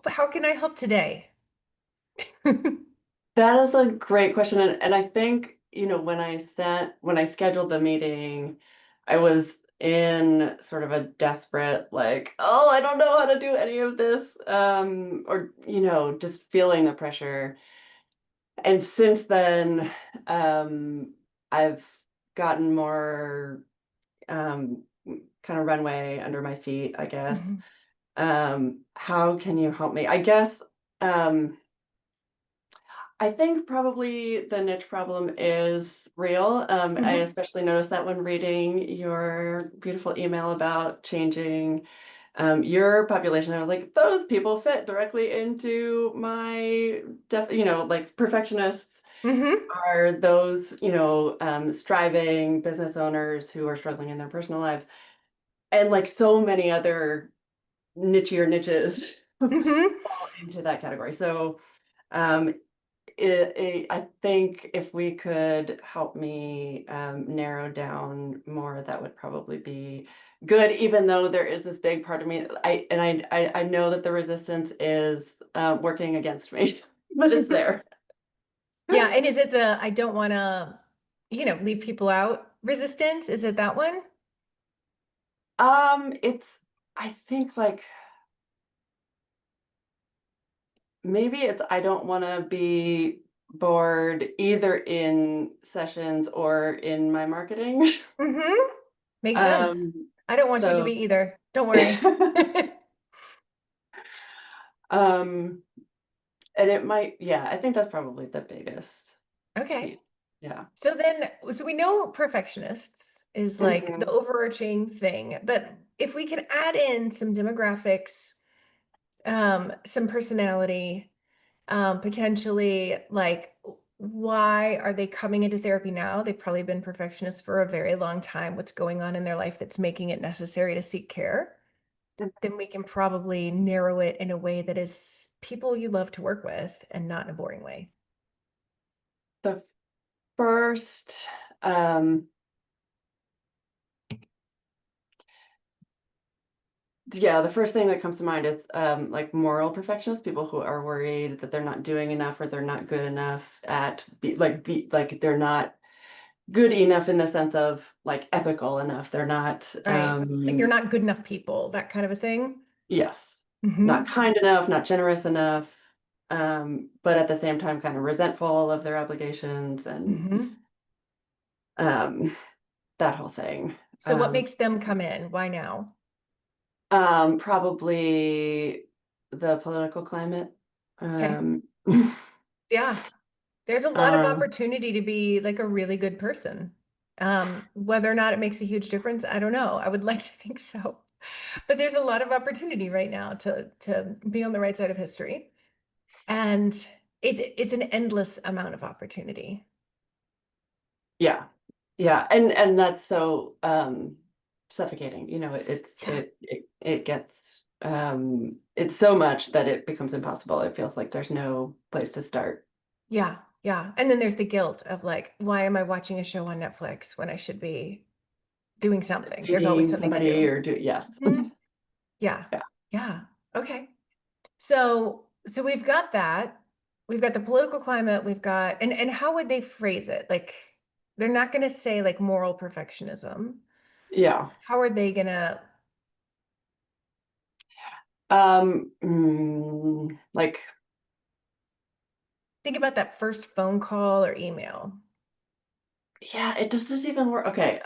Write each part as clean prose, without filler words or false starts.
how can I help today? That is a great question. And I think, when I scheduled the meeting, I was in sort of a desperate, like, oh, I don't know how to do any of this. Or, just feeling the pressure. And since then, I've gotten more um kind of runway under my feet, I guess. Mhm. How can you help me? I guess um I think probably the niche problem is real. I Mhm. especially noticed that when reading your beautiful email about changing your population. I was like, those people fit directly into my, like perfectionists Mhm. are those, striving business owners who are struggling in their personal lives. And like so many other nichier niches Mhm. fall into that category. So, um, I think if we could help me narrow down more, that would probably be good. Even though there is this big part of me, I know that the resistance is working against me, but it's there. Yeah, and is it the I don't want to, leave people out resistance? Is it that one? It's I think like maybe it's I don't want to be bored either in sessions or in my marketing. Mhm. Makes sense. um, I don't want you to so. be either. Don't worry. um And it might, yeah, I think that's probably the biggest Okay. piece. Yeah. So we know perfectionists is like the Mhm. overarching thing, but if we can add in some demographics, some personality, potentially like why are they coming into therapy now? They've probably been perfectionists for a very long time. What's going on in their life that's making it necessary to seek care? Then we can probably narrow it in a way that is people you love to work with and not in a boring way. The first, um, yeah, the first thing that comes to mind is like moral perfectionists, people who are worried that they're not doing enough or they're not good enough at like they're not good enough in the sense of like ethical enough. They're not, Right. Like they're not good enough people, that kind of a thing. yes, not Hmm. kind enough, not generous enough, but at the same time kind of resentful of their obligations and Hmm. um, that whole thing. So what Um, makes them come in? Why now? Probably the political climate. Okay. Um, Yeah. There's a lot of um, opportunity to be like a really good person. Whether or not it makes a huge difference, I don't know. I would like to think so. But there's a lot of opportunity right now to be on the right side of history. And it's an endless amount of opportunity. yeah, yeah, and that's so suffocating. Yeah. It gets it's so much that it becomes impossible. It feels like there's no place to start. Yeah. Yeah. And then there's the guilt of like, why am I watching a show on Netflix when I should be doing something? There's always Feeding something to somebody do. or do yes, Mhm. Yeah. yeah, Yeah. Okay. So we've got that. We've got the political climate, we've got and how would they phrase it? Like they're not going to say like moral perfectionism. yeah. How are they going to Like think about that first phone call or email? yeah, it does this even work? Okay.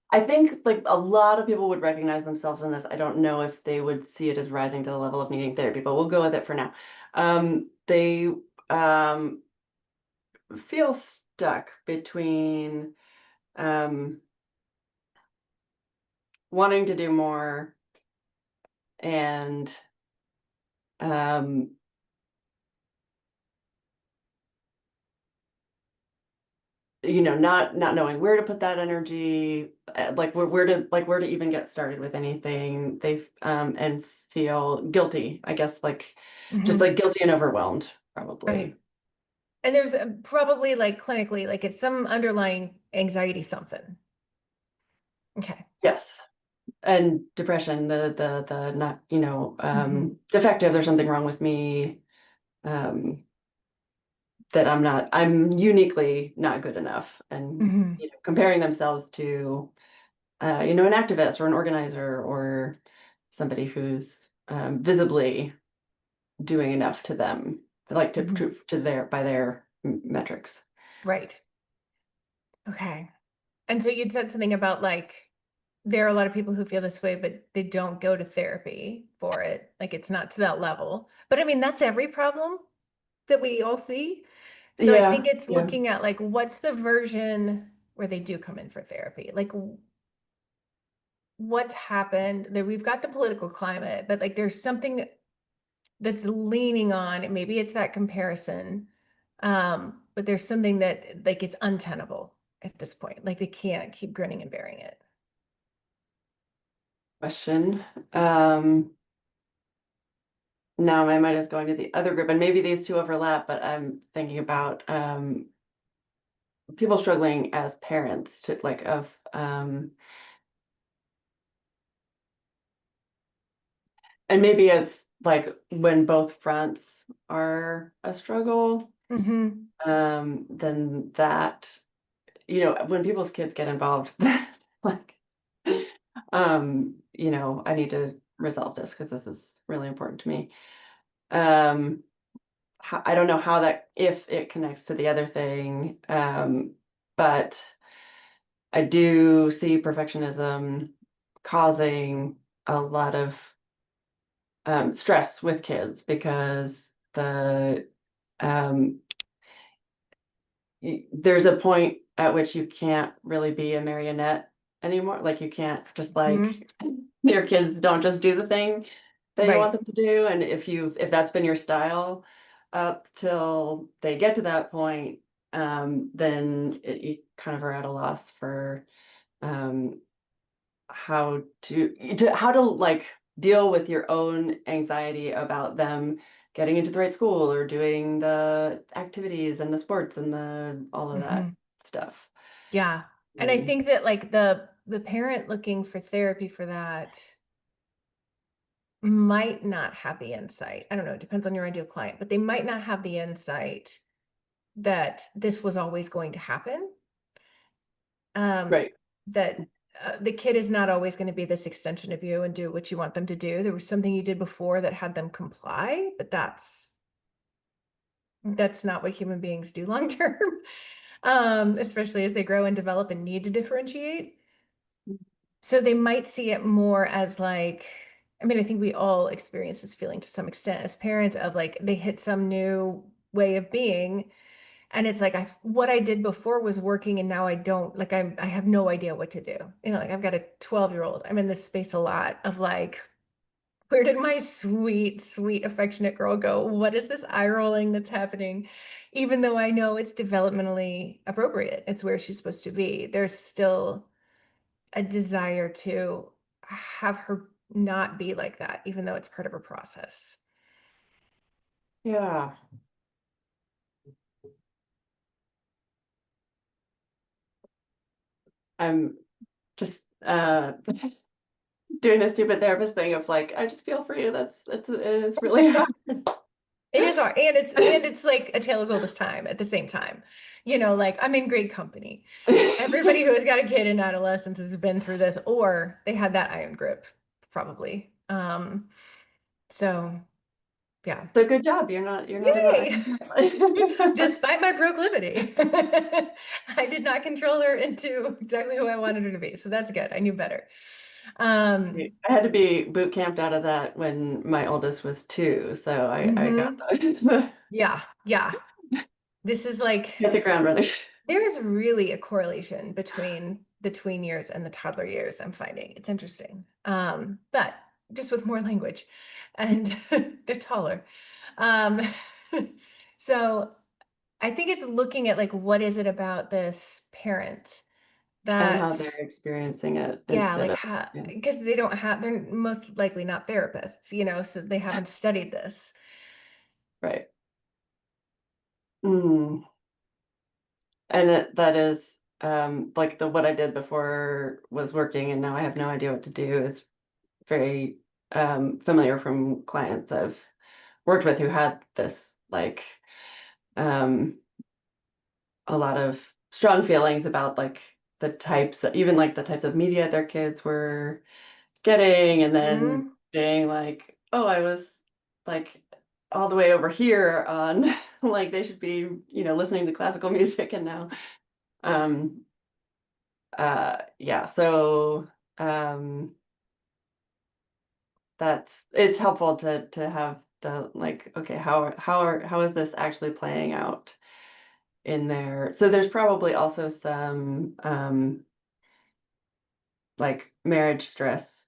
I think like a lot of people would recognize themselves in this. I don't know if they would see it as rising to the level of needing therapy, but we'll go with it for now. They um, feel stuck between um, wanting to do more and um, not knowing where to put that energy, like where to even get started with anything. And feel guilty, I guess, like just Mhm. like guilty and overwhelmed, probably. Right. And there's probably like clinically like it's some underlying anxiety something. Okay. Yes. and depression, the not, Hmm. defective, there's something wrong with me, um, that I'm uniquely not good enough, and, Hmm. comparing themselves to, an activist or an organizer or somebody who's, visibly doing enough to them, like Hmm. to their by their metrics. Right. Okay. And so you'd said something about like there are a lot of people who feel this way, but they don't go to therapy for it. Like it's not to that level. But I mean, that's every problem that we all see. So I think Yeah, it's yeah. looking at like what's the version where they do come in for therapy? Like what's happened? That we've got the political climate, but like there's something that's leaning on, maybe it's that comparison. But there's something that like it's untenable at this point. Like they can't keep grinning and bearing it. Question. Um, Now my mind is going to the other group, and maybe these two overlap, but I'm thinking about people struggling as parents to like of and maybe it's like when both fronts are a struggle, Hmm. then that, when people's kids get involved, like I need to resolve this because this is really important to me. Um, I don't know how that if it connects to the other thing, but I do see perfectionism causing a lot of stress with kids because um, there's a point at which you can't really be a marionette anymore. Like you can't just Hmm. like your kids don't just do the thing that you want Right. them to do, and if that's been your style up till they get to that point, then you kind of are at a loss for um, how to like deal with your own anxiety about them getting into the right school or doing the activities and the sports and the all of that Hmm. stuff. Yeah. And I Um, think that like the parent looking for therapy for that might not have the insight. I don't know, it depends on your ideal client, but they might not have the insight that this was always going to happen. Um, right. that the kid is not always going to be this extension of you and do what you want them to do. There was something you did before that had them comply, but that's not what human beings do long term. Especially as they grow and develop and need to differentiate. So they might see it more as like, I mean, I think we all experience this feeling to some extent as parents of like they hit some new way of being. And it's like what I did before was working and now I don't like I have no idea what to do. Like I've got a 12-year-old. I'm in this space a lot of like, where did my sweet, sweet, affectionate girl go? What is this eye rolling that's happening? Even though I know it's developmentally appropriate, it's where she's supposed to be. There's still a desire to have her not be like that, even though it's part of her process. Yeah. I'm just doing the stupid therapist thing of like, I just feel for you. It is really hard. It is hard, and it's like a tale as old as time at the same time. Like I'm in great company. Everybody who has got a kid in adolescence has been through this, or they had that iron grip, probably. So yeah. So good job. You're not in the Yay! iron grip. Despite my proclivity, I did not control her into exactly who I wanted her to be. So that's good. I knew better. Um, I had to be boot camped out of that when my oldest was 2, so I got mhm. the Yeah, yeah. This is like hit the ground running. there is really a correlation between the tween years and the toddler years, I'm finding. It's interesting. But just with more language and they're taller. Um, so I think it's looking at like what is it about this parent And how that they're experiencing it yeah, instead like of how yeah, because they don't have they're most likely not therapists, so they haven't studied this. right. Mm. And that is like the what I did before was working and now I have no idea what to do is very familiar from clients I've worked with who had this like um a lot of strong feelings about like the types even like the types of media their kids were getting and then Mhm. being like, oh, I was like all the way over here on like they should be, listening to classical music and now um yeah, so um that's it's helpful to have the like, okay, how is this actually playing out in there? So there's probably also some like marriage stress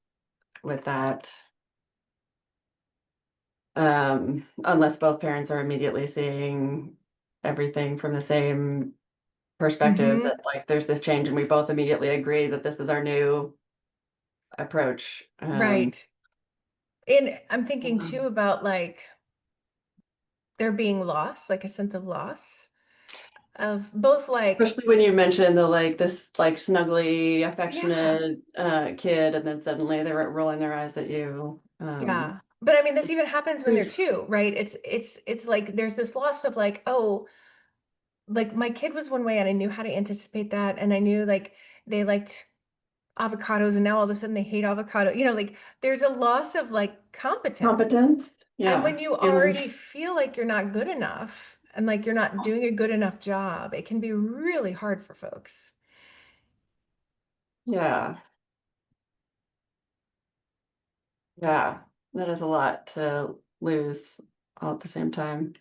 with that. Unless both parents are immediately seeing everything from the same perspective that Mhm. like there's this change and we both immediately agree that this is our new approach. Right. And I'm thinking too Um, about like there being loss, like a sense of loss of both like, Especially when you mention the like this like snuggly, yeah, affectionate kid, and then suddenly they're rolling their eyes at you. yeah. But I mean, this even happens when they're We've two, right? It's like there's this loss of like, oh, like my kid was one way and I knew how to anticipate that. And I knew like they liked avocados and now all of a sudden they hate avocado. Like there's a loss of like competence. competence, And yeah, when you feeling, already feel like you're not good enough and like you're not doing a good enough job, it can be really hard for folks. yeah, yeah. That is a lot to lose all at the same time.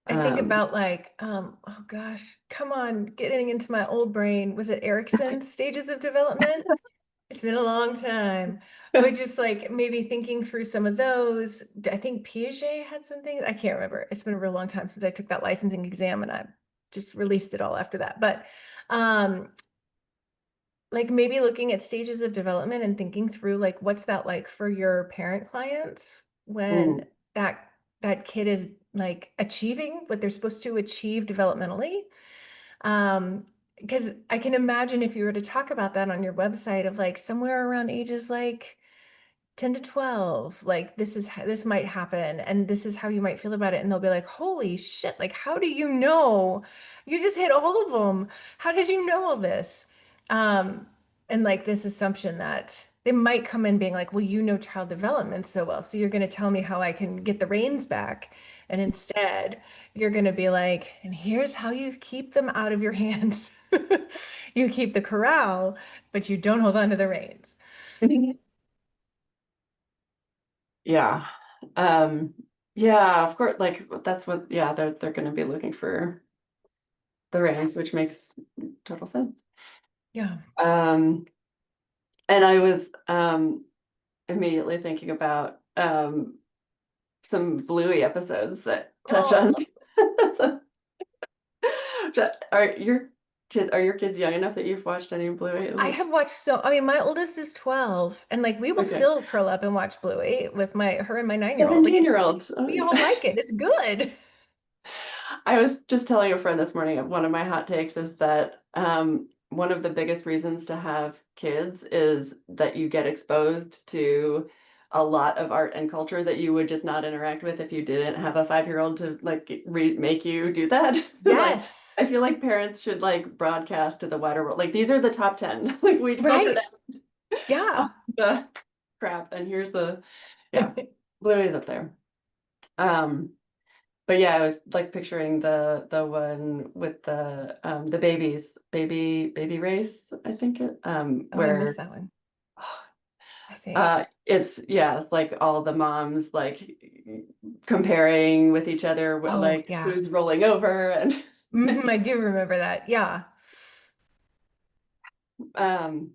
I think Um, about like, oh gosh, come on, getting into my old brain. Was it Erickson's stages of development? It's been a long time. But just like maybe thinking through some of those, I think Piaget had something. I can't remember. It's been a real long time since I took that licensing exam and I just released it all after that. But um, like maybe looking at stages of development and thinking through like what's that like for your parent clients when mm, that kid is like achieving what they're supposed to achieve developmentally. Because I can imagine if you were to talk about that on your website of like somewhere around ages like 10 to 12, like this might happen and this is how you might feel about it. And they'll be like, holy shit, like how do you know? You just hit all of them. How did you know all this? Um, and like this assumption that they might come in being like, well, you know child development so well, so you're going to tell me how I can get the reins back. And instead, you're going to be like, and here's how you keep them out of your hands. You keep the corral, but you don't hold on to the reins. yeah. Um, yeah, of course, like that's what, yeah, they're going to be looking for the reins, which makes total sense. Yeah. Um, and I was immediately thinking about some Bluey episodes that touch Oh, I on. love. Are your kids young enough that you've watched any Bluey? I Like, have watched I mean, my oldest is 12, and like we will okay, still curl up and watch Bluey with her and my 9-year-old. Like 17-year-olds. we all like it. It's good. I was just telling a friend this morning, one of my hot takes is that one of the biggest reasons to have kids is that you get exposed to a lot of art and culture that you would just not interact with if you didn't have a 5-year-old to like make you do that. Like, Yes. I feel like parents should like broadcast to the wider world. Like, these are the top 10. Like, we filtered Right. out all Yeah. the crap, and here's yeah, Bluey's up there. Um, but yeah, I was like picturing the one with the baby race, I think it Oh, I missed where that one, I think. it's like all the moms like comparing with each other Oh, like yeah. who's rolling over and I do remember that. Yeah. um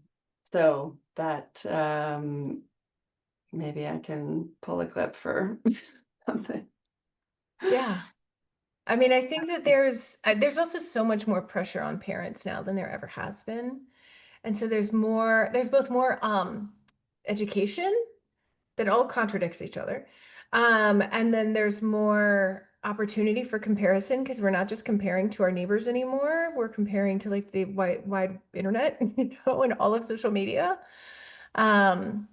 so that maybe I can pull a clip for something. Yeah. I mean, I think that there's also so much more pressure on parents now than there ever has been. And so there's both more education that all contradicts each other. And then there's more. opportunity for comparison because we're not just comparing to our neighbors anymore. We're comparing to like the wide internet, and all of social media. Um,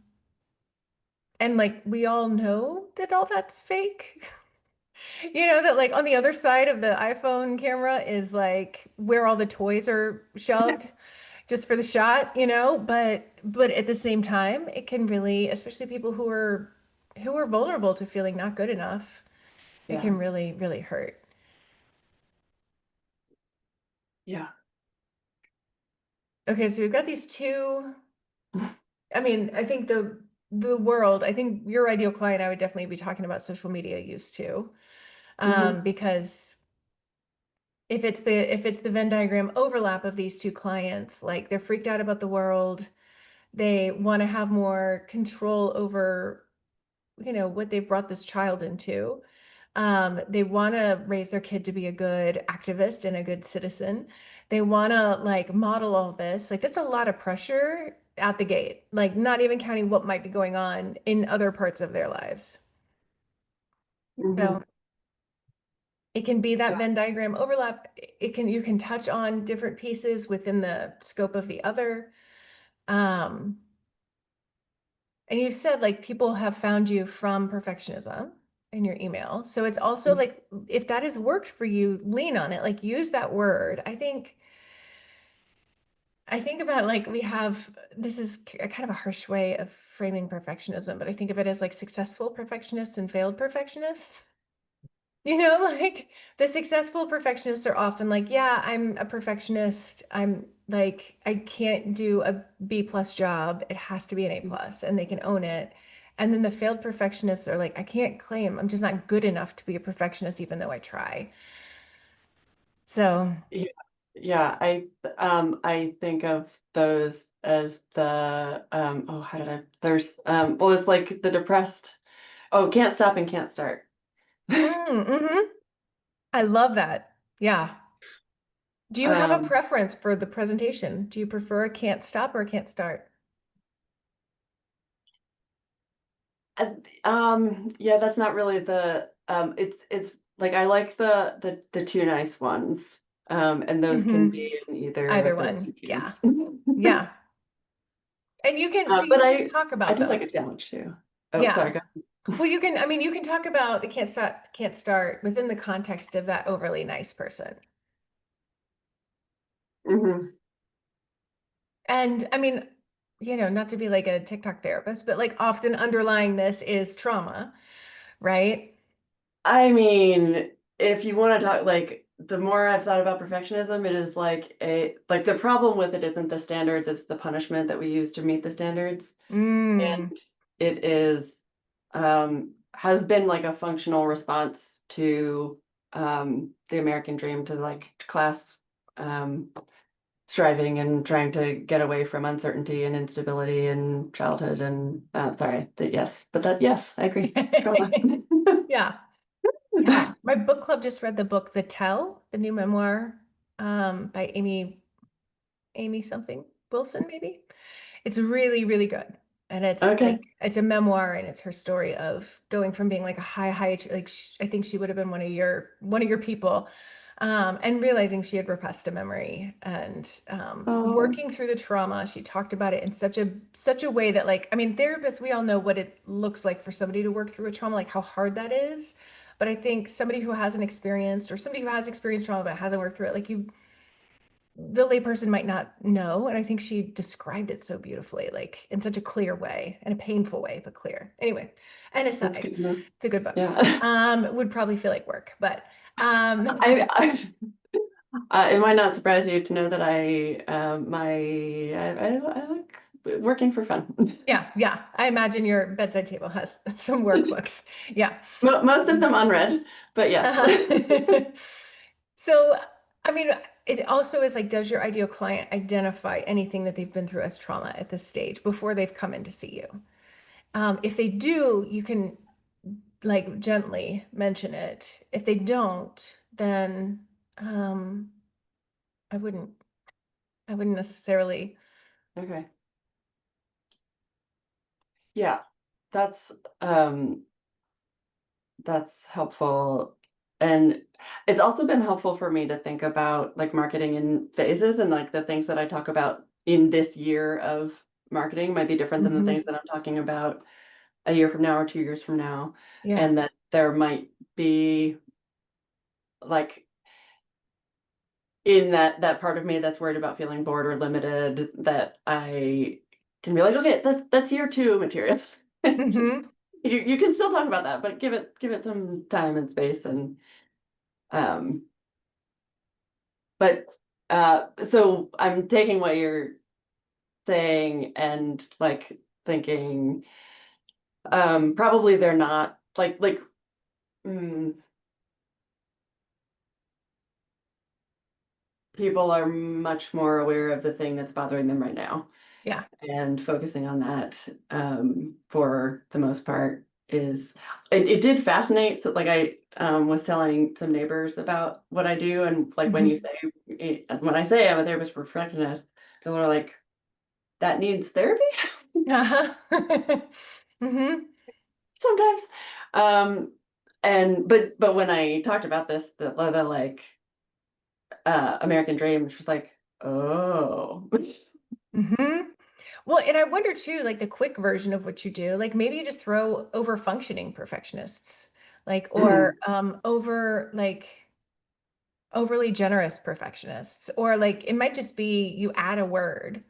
and like we all know that all that's fake. That like on the other side of the iPhone camera is like where all the toys are shoved just for the shot, but at the same time, it can really, especially people who are vulnerable to feeling not good enough, it Yeah. can really, really hurt. Yeah. Okay, so we've got these two. I mean, I think I think your ideal client, I would definitely be talking about social media use too. Hmm. Because if it's the Venn diagram overlap of these two clients, like they're freaked out about the world, they want to have more control over, what they've brought this child into. They want to raise their kid to be a good activist and a good citizen. They want to like model all this. Like that's a lot of pressure at the gate, like not even counting what might be going on in other parts of their lives. Hmm. So it can be that Venn diagram overlap. You can touch on different pieces within the scope of the other. Um, and you said like people have found you from perfectionism in your email. So it's also Yeah. like if that has worked for you, lean on it, like use that word. I think about like we have this is a kind of a harsh way of framing perfectionism, but I think of it as like successful perfectionists and failed perfectionists. Like the successful perfectionists are often like, yeah, I'm a perfectionist. I'm like, I can't do a B plus job. It has to be an A plus, and they can own it. And then the failed perfectionists are like, I can't claim I'm just not good enough to be a perfectionist, even though I try. So, Yeah. Yeah. I think of those as the oh, how did I there's well, it's like the depressed. Oh, can't stop and can't start. mm-hmm. I love that. Yeah. Do you have a Um, preference for the presentation? Do you prefer a can't stop or a can't start? yeah, that's not really it's like I like the two nice ones. And those can Hmm. be in either Either of those one. Yeah. mediums. Yeah. And so But you can talk I about do like them. a challenge too. Oh, sorry, Yeah. go Well, I mean, you can talk about the can't start within the context of that overly nice person. ahead. Hmm. And I mean, not to be like a TikTok therapist, but like often underlying this is trauma, right? I mean, if you want to talk, like, the more I've thought about perfectionism, it is like the problem with it isn't the standards, it's the punishment that we use to meet the standards. Mm. And it has been like a functional response to the American dream, to like class um, striving and trying to get away from uncertainty and instability in childhood. And sorry, that yes, but that yes, I agree. Trauma. Yeah. Yeah. My book club just read the book The Tell, the new memoir, by Amy something Wilson, maybe. It's really, really good. And it's Okay. like it's a memoir and it's her story of going from being like a high like I think she would have been one of your people, and realizing she had repressed a memory and Oh, working through the trauma. She talked about it in such a way that like I mean therapists, we all know what it looks like for somebody to work through a trauma, like how hard that is. But I think somebody who hasn't experienced or somebody who has experienced trauma but hasn't worked through it, like the layperson might not know. And I think she described it so beautifully, like in such a clear way, in a painful way, but clear. Anyway, an that's aside, good to know. it's a good book. Yeah. Would probably feel like work, but um, I it might not surprise you to know that I like working for fun. yeah, yeah. I imagine your bedside table has some workbooks. Yeah. Most of them unread, but yes. Uh-huh. So, I mean, it also is like, does your ideal client identify anything that they've been through as trauma at this stage before they've come in to see you? If they do, you can like gently mention it. If they don't, then I wouldn't I wouldn't necessarily. Okay. Yeah. That's um that's helpful. And it's also been helpful for me to think about, like, marketing in phases, and, like, the things that I talk about in this year of marketing might be different than the Mhm. things that I'm talking about a year from now or 2 years from now, Yeah. and that there might be, like, in that part of me that's worried about feeling bored or limited, that I can be like, "Okay, that's year 2 material." Just Mhm. you can still talk about that, but give it some time and space, and, um but, so I'm taking what you're saying and, like, thinking, probably they're not mm, people are much more aware of the thing that's bothering them right now, Yeah. and focusing on that, for the most part is it did fascinate. So, like, I, was telling some neighbors about what I do, and, like, Mhm. when I say I'm a therapist perfectionist, people are like, "That needs therapy?" Uh-huh. Mhm. Sometimes. Um, and but when I talked about this, the like, American dream, she's like, "Oh." Mhm. Well, and I wonder too, like the quick version of what you do, like maybe you just throw over functioning perfectionists, like or Mm, over like overly generous perfectionists, or like it might just be you add a word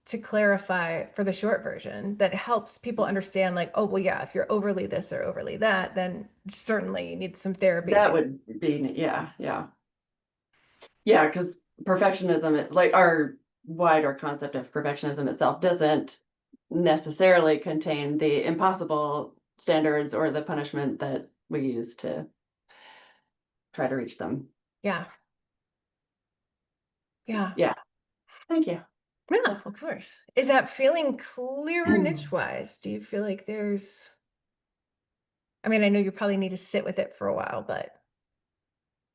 to clarify for the short version that helps people understand, like, oh, well, yeah, if you're overly this or overly that, then certainly you need some therapy. that would be, yeah, yeah. Yeah, because perfectionism is like our wider concept of perfectionism itself doesn't necessarily contain the impossible standards or the punishment that we use to try to reach them. Yeah. Yeah. Yeah, thank you. That's Yeah, helpful. of course. Is that feeling clearer niche wise? Do you feel like there's, I mean, I know you probably need to sit with it for a while, but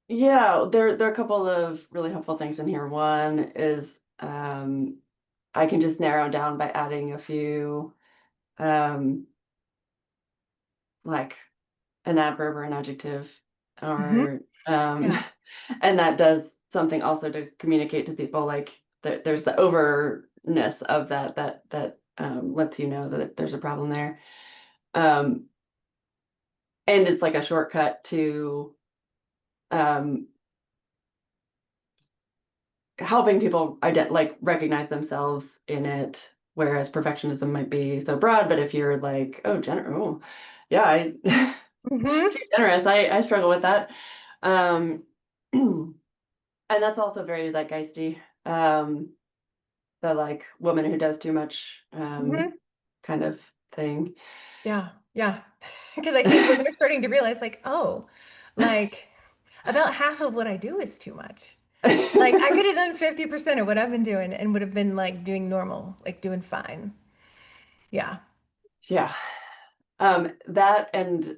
Yeah, there are a couple of really helpful things in here. One is, I can just narrow down by adding a few, um, like an adverb or an adjective, mhm, or, yeah. and that does something also to communicate to people, like, there's the overness of that lets you know that there's a problem there. Um, and it's like a shortcut to, um, helping people like, recognize themselves in it, whereas perfectionism might be so broad, but if you're like, "Oh, oh, yeah, I Mhm, too generous, I struggle with that." Um, and that's also very zeitgeisty, the, like, woman who does too much, mhm. kind of thing. Yeah, yeah. Because I think women are starting to realize, like, oh, like about half of what I do is too much. Like I could have done 50% of what I've been doing and would have been like doing normal, like doing fine. Yeah. Yeah, that and,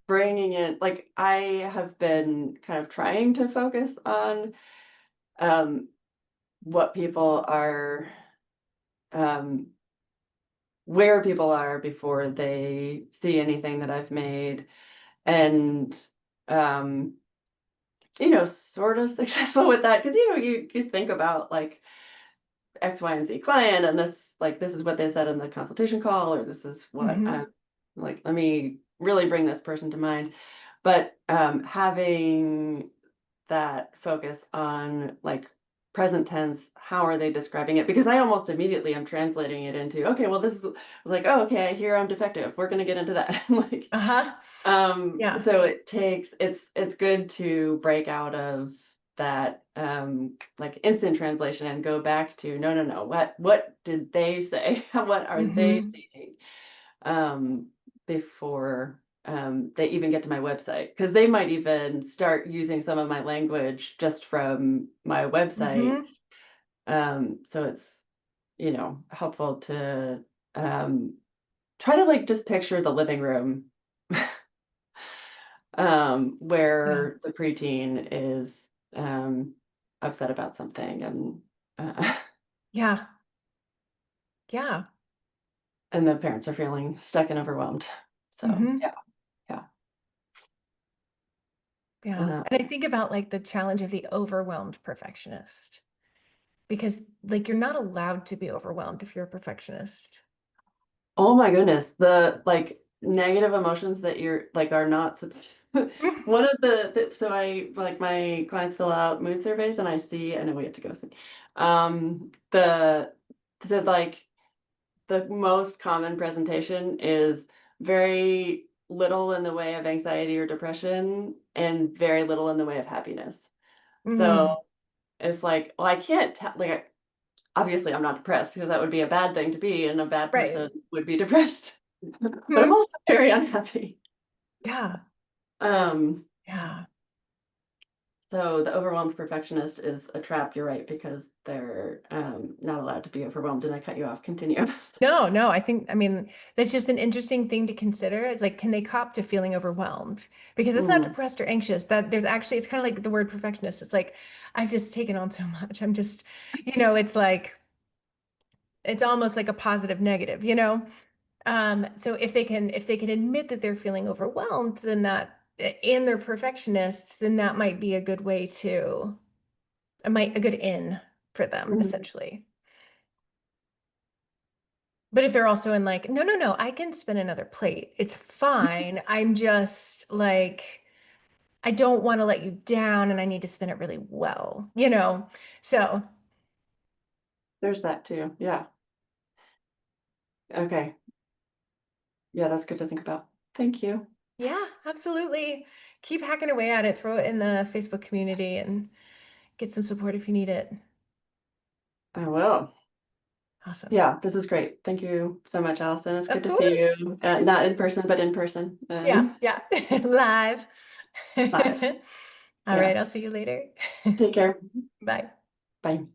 bringing in, like, I have been kind of trying to focus on, um what people are, um, where people are before they see anything that I've made, and, um, sort of successful with that, because you think about, like, X, Y, and Z client, and this is what they said in the consultation call, or this is what, Mhm. like, let me really bring this person to mind. But, having that focus on, like, present tense, how are they describing it? Because I almost immediately am translating it into, okay, well, this is, I was like, oh, okay, I hear I'm defective. We're gonna get into that. Like, Uh-huh. Yeah. so it's good to break out of that, like, instant translation and go back to, no, no, no, what did they say? What are they Mhm. seeing? um, before, they even get to my website, because they might even start using some of my language just from my website. Mhm. So it's, helpful to, try to, like, just picture the living room, Yeah. where the preteen is, um, upset about something, and, uh, Yeah. Yeah. and the parents are feeling stuck and overwhelmed. So Hmm. yeah, yeah. Yeah. Uh, And I think about like the challenge of the overwhelmed perfectionist because like you're not allowed to be overwhelmed if you're a perfectionist. oh my goodness, the like negative emotions that you're like are not one of so I like my clients fill out mood surveys and I see, I know we have to go see. The so like the most common presentation is very little in the way of anxiety or depression and very little in the way of happiness. So Mm, it's like, well, I can't tell, like, obviously I'm not depressed because that would be a bad thing to be, and a bad right. person would be depressed. But I'm Hmm. also very unhappy. Yeah. Um, Yeah. so the overwhelmed perfectionist is a trap, you're right, because they're not allowed to be overwhelmed. And I cut you off. Continue. No, no, I mean, that's just an interesting thing to consider. It's like, can they cop to feeling overwhelmed? Because it's not Mhm. depressed or anxious. That there's actually, it's kind of like the word perfectionist. It's like, I've just taken on so much. I'm just, it's like, it's almost like a positive negative. So if they can admit that they're feeling overwhelmed, then that, and they're perfectionists, then that might be a good way to, a good in for them, Mhm. essentially. But if they're also in like, no, no, no, I can spin another plate. It's fine. I'm just like, I don't want to let you down and I need to spin it really well. So There's that too. Yeah. Okay. Yeah, that's good to think about. Thank you. yeah, absolutely. Keep hacking away at it. Throw it in the Facebook community and get some support if you need it. I will. Awesome. Yeah, this is great. Thank you so much, Allison. It's Of good to see course. you. Good to Not see in you. person, but in person. Yeah, yeah. Live. Live. All Yeah. right, I'll see you later. Take care. Bye. Bye.